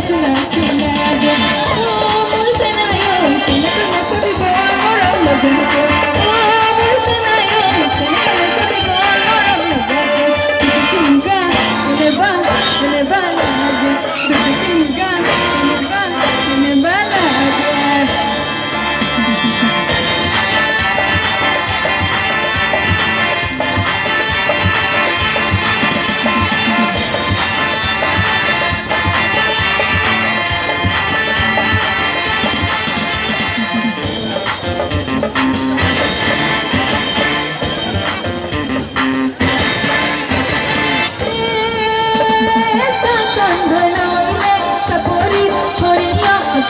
nasu nasu lage. Oh, mulsanayo, tinaka nasabi bo, moram lagako. Oh, mulsanayo, tinaka nasabi bo, moram lagako. Dudukunga, uneba lage. Dudukunga, uneba lage.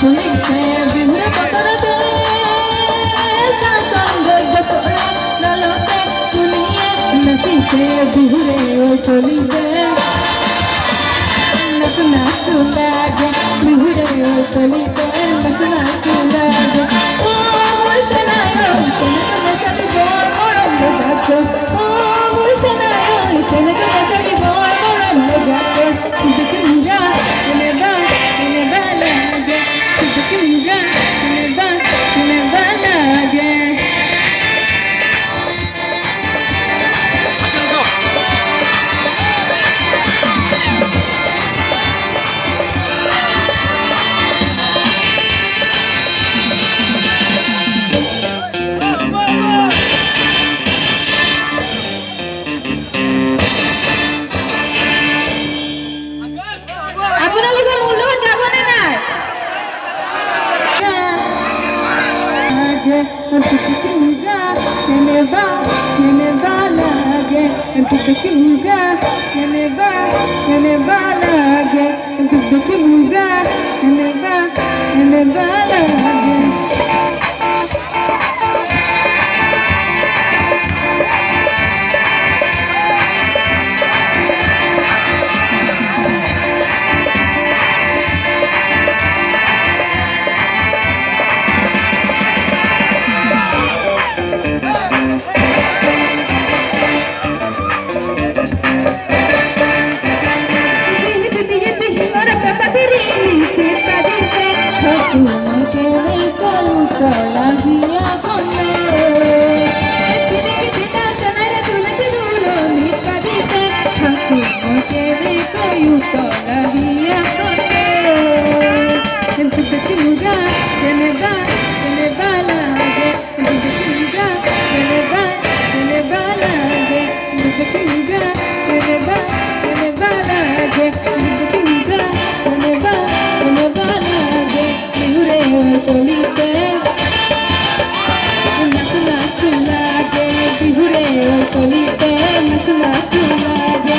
Tulig se bihura patarate sasang gasore lalote tuliye nasi se bihure tolide nasu nasu lage bihure tolide nasu nasu lage oh mursanayo tenaka nasabi bor moram lagako oh mursanayo tenaka nasabi bor moram lagako dudukunga uneba lage dudukunga uneba lage. আপোনালোকে মূলত গাবনে নাই dudukunga uneba lage dudukunga uneba lage dudukunga uneba lage. Lagia konne tine kita sanara tulati duro nika dise haku mokere koyu to lagia konne entu bekimuga eneba lage entu bekimuga eneba lage entu bekimuga eneba lage entu bekimuga eneba lage bihure tolite nasu nasu lage bihure tolite nasu nasu lage.